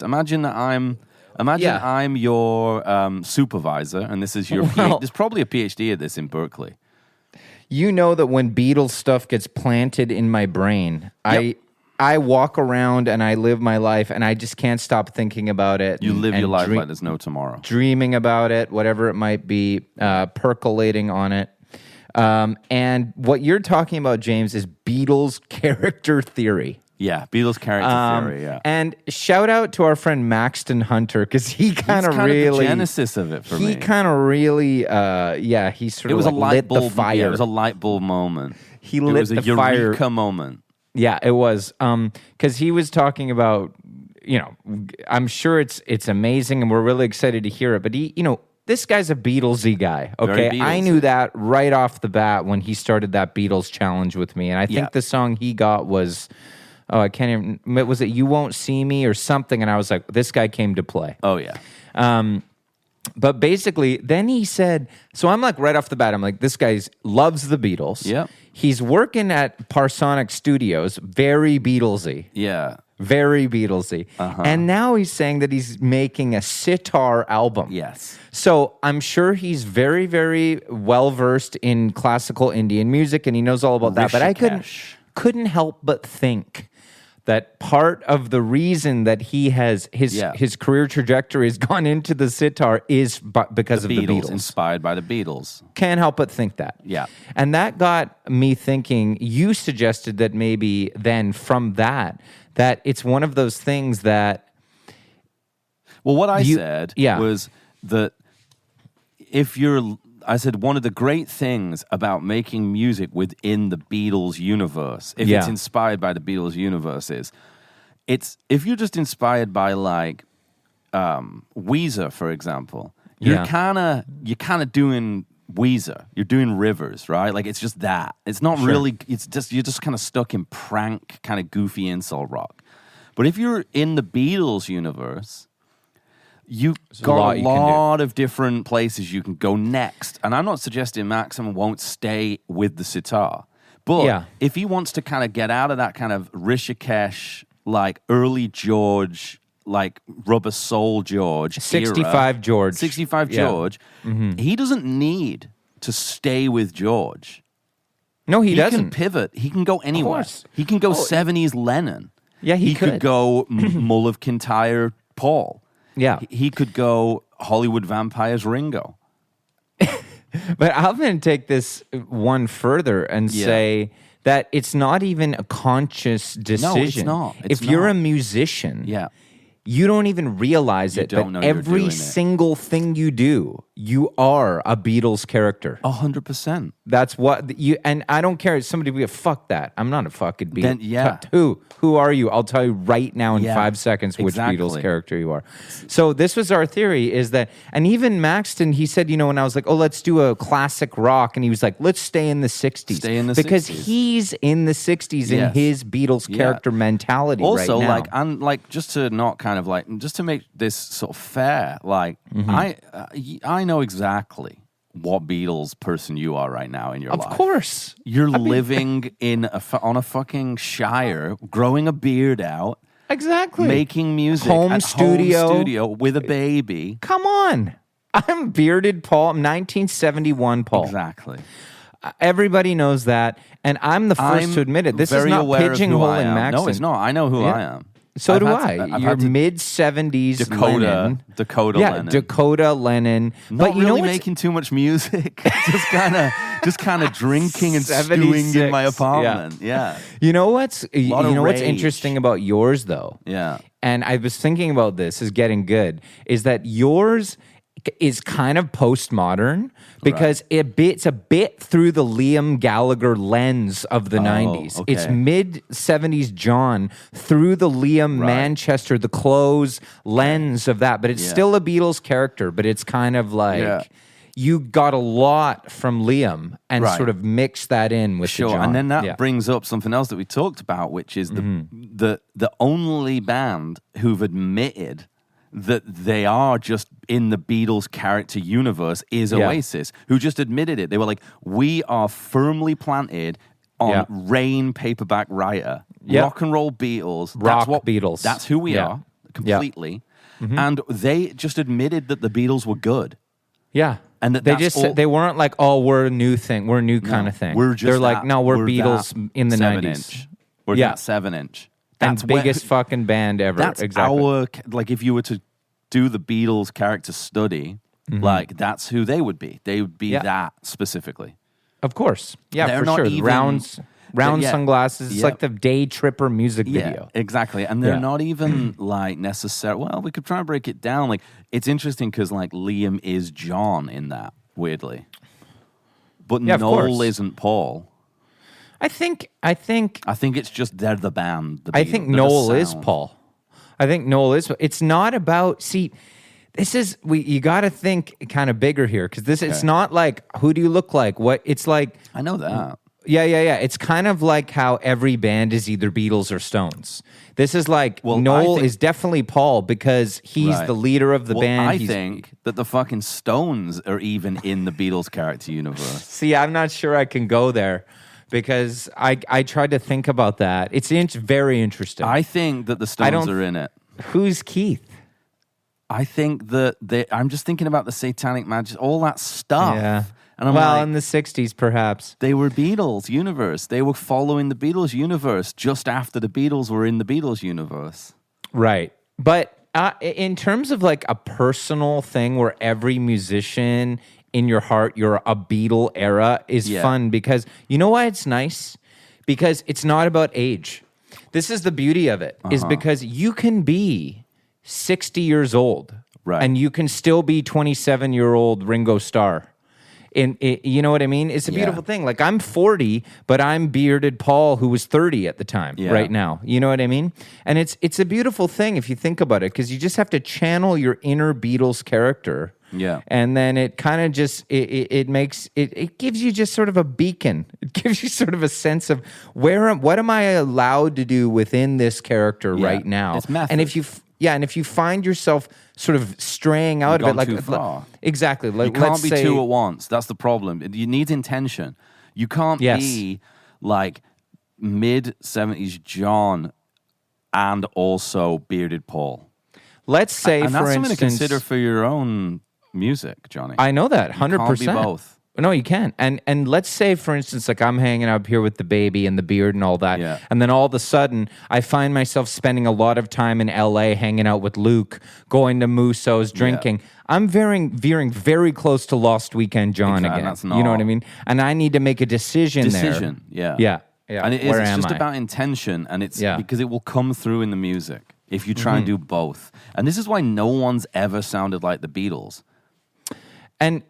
test. Imagine that I'm your supervisor, and this is your there's probably a PhD at this in Berkeley. You know that when Beatles stuff gets planted in my brain, I walk around and I live my life, and I just can't stop thinking about it. You live your life like there's no tomorrow. Dreaming about it, whatever it might be, percolating on it. And what you're talking about, James, is Beatles character theory. Yeah, Beatles character theory, yeah. And shout out to our friend Maxton Hunter, because he kind of really... the genesis of it for me. He kind of really, he sort of lit the fire. Yeah, it was a light bulb moment. It was a eureka moment. Yeah, it was. Because he was talking about, I'm sure it's amazing, and we're really excited to hear it. But this guy's a Beatlesy guy. Okay, Very Beatlesy. I knew that right off the bat when he started that Beatles challenge with me, and I think the song he got was, I can't even. Was it "You Won't See Me" or something? And I was like, this guy came to play. Oh yeah. But basically, then he said, so I'm like right off the bat, I'm like, this guy loves the Beatles. Yeah. He's working at Parsonic Studios, very Beatlesy. Yeah. Very Beatlesy. Uh-huh. And now he's saying that he's making a sitar album. Yes. So I'm sure he's very, very well-versed in classical Indian music, and he knows all about that. But I couldn't help but think that part of the reason that he has his career trajectory has gone into the sitar is because of the Beatles. Inspired by the Beatles. Can't help but think that. Yeah. And that got me thinking, you suggested that maybe then from that it's one of those things that... Well, what I said was that I said one of the great things about making music within the Beatles universe, if it's inspired by the Beatles universe, is if you're just inspired by like Weezer, for example, you're kind of doing Weezer, you're doing Rivers, right? Like it's just that. It's not really. It's just you're just kind of stuck in prank, kind of goofy insult rock. But if you're in the Beatles universe, you've got a lot of different places you can go next. And I'm not suggesting Maxim won't stay with the sitar. But if he wants to kind of get out of that kind of Rishikesh, like early George, like Rubber Soul George 65 era, George. 65 George, he doesn't need to stay with George. No, he doesn't. He can pivot. He can go anywhere. He can go 70s Lennon. Yeah, he could go Mull of Kintyre Paul. Yeah. He could go Hollywood Vampires Ringo. But I'm going to take this one further and say that it's not even a conscious decision. No, it's not. If you're a musician, you don't even realize it, but every single thing you do, you are a Beatles character. 100%. That's what you, and I don't care if somebody will be fuck that. I'm not a fucking Beatles. Who are you? I'll tell you right now in 5 seconds which Beatles character you are. So this was our theory, is that, and even Maxton, he said, when I was like, let's do a classic rock, and he was like, let's stay in the 60s. Stay in the 60s. Because he's in the 60s in his Beatles character mentality also, right now. Also, just to not kind of just to make this sort of fair, I know exactly what Beatles person you are right now in your life. Of course. You're living on a fucking shire, growing a beard out. Exactly. Making music home at studio. Home studio with a baby. Come on. I'm bearded Paul. I'm 1971 Paul. Exactly. Everybody knows that, and I'm the first to admit it. This is not pigeonholing Maxton. No, it's not. I know who I am. So do I. You're mid-70s Lennon. Dakota Lennon. Dakota Lennon. Not really making too much music. just kind of drinking and stewing in my apartment. Yeah. You know what's interesting about yours, though? Yeah. And I was thinking about this, is getting good, is that yours is kind of postmodern because it's a bit through the Liam Gallagher lens of the 90s. Okay. It's mid-70s John through the Liam Manchester, the Close lens of that. But it's still a Beatles character, but it's kind of like you got a lot from Liam and sort of mixed that in with the John. And then that brings up something else that we talked about, which is the only band who've admitted that they are just in the Beatles character universe is Oasis, who just admitted it. They were like, we are firmly planted on Rain paperback writer, rock and roll Beatles. Beatles. That's who we are. completely. And they just admitted that the Beatles were good. Yeah. And they weren't like, oh, we're a new thing. We're a new kind of thing. They're like, no, we're Beatles in the 90s. We're that 7-inch. That's biggest fucking band ever. That's our, like, if you were to do the Beatles character study, like, that's who they would be. They would be that specifically. Of course. Yeah, they're for not sure. Even, round sunglasses. It's like the Day Tripper music video. Exactly. And they're not even like necessarily, well, we could try and break it down. Like, it's interesting because like Liam is John in that, weirdly. But Noel isn't Paul. I think it's just they're the band. I think Noel is Paul. I think Noel is. It's not about, this is, you got to think kind of bigger here because it's not like, who do you look like? What it's like. I know that. Yeah. It's kind of like how every band is either Beatles or Stones. This is like, Noel is definitely Paul because he's the leader of the band. I think that the fucking Stones are even in the Beatles character universe. See, I'm not sure I can go there because I tried to think about that. It's very interesting. I think that the Stones are in it. Who's Keith? I think that I'm just thinking about the Satanic Magic, all that stuff. Yeah. And I'm like, in the 60s, perhaps. They were Beatles universe. They were following the Beatles universe just after the Beatles were in the Beatles universe. Right. But in terms of like a personal thing where every musician in your heart, you're a Beatle era is fun because you know why it's nice? Because it's not about age. This is the beauty of it, is because you can be 60 years old and you can still be 27-year-old Ringo Starr. You know what I mean? It's a beautiful thing. Like, I'm 40, but I'm bearded Paul, who was 30 at the time, right now. You know what I mean? And it's a beautiful thing if you think about it, because you just have to channel your inner Beatles character. Yeah. And then it kind of just, it gives you just sort of a beacon. It gives you sort of a sense of what am I allowed to do within this character right now? It's method. And if you find yourself sort of straying out of it, like too far. Exactly, like, you can't be two at once. That's the problem. You need intention. You can't be like mid-70s John and also bearded Paul. Let's say, and for that's instance, something to consider for your own music, Johnny. I know that 100%. You can't be both. No, you can. And let's say, for instance, like I'm hanging out here with the baby and the beard and all that. And then all of a sudden, I find myself spending a lot of time in LA hanging out with Luke, going to Musso's, drinking. I'm veering very close to Lost Weekend John again. You know what I mean? And I need to make a decision there. Yeah. And it's just about intention, and it's because it will come through in the music if you try and do both. And this is why no one's ever sounded like the Beatles. And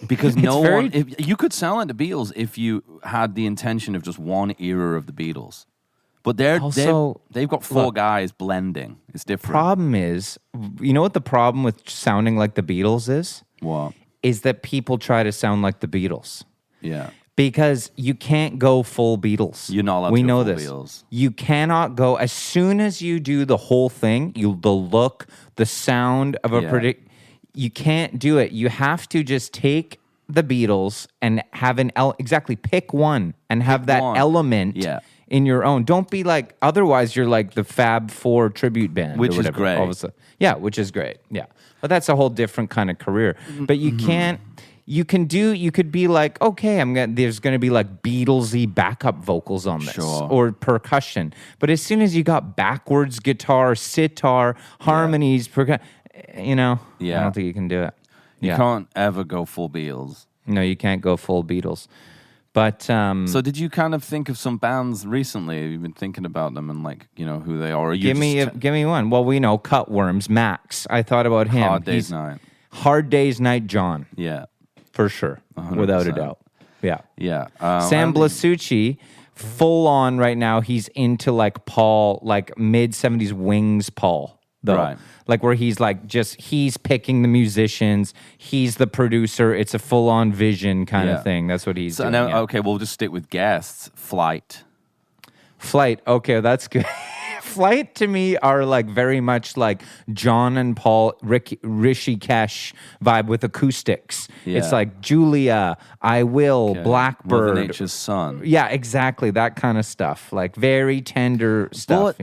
because you could sound like the Beatles if you had the intention of just one era of the Beatles. But they've got four guys blending. It's different. Problem is, you know what the problem with sounding like the Beatles is? What? Is that people try to sound like the Beatles. Yeah. Because you can't go full Beatles. You're not allowed we to know go full this. Beatles. You cannot go, as soon as you do the whole thing, the look, the sound of a you can't do it. You have to just take the Beatles and have pick one and have that element in your own. Don't be like, otherwise you're like the Fab Four tribute band. Which is great. Which is great. Yeah. But that's a whole different kind of career. But you can't, you could be like, okay, there's going to be like Beatlesy backup vocals on this or percussion. But as soon as you got backwards guitar, sitar, harmonies, percussion, I don't think you can do it. You can't ever go full Beatles. No, you can't go full Beatles. But so did you kind of think of some bands recently? Have you been thinking about them and like, who they are? Give me one. Well, we know Cutworms, Max. I thought about him. Hard Day's Night. Hard Day's Night John. Yeah. For sure. 100%. Without a doubt. Yeah. Yeah. Sam Blasucci, full on right now, he's into like Paul, like mid-70s Wings Paul. Though. Right. Like where he's like he's picking the musicians, he's the producer, it's a full-on vision kind of thing. That's what he's doing. Okay, we'll just stick with guests. Flight, okay, that's good. Flight to me are like very much like John and Paul, Rishikesh vibe with acoustics. Yeah. It's like Julia, I Will, Blackbird. Mother Nature's Son. Yeah, exactly, that kind of stuff. Like very tender stuff,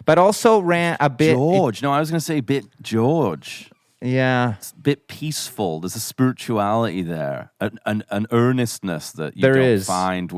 but also ran a bit... George. No, I was going to say bit George. Yeah. It's a bit peaceful. There's a spirituality there, an earnestness that you don't find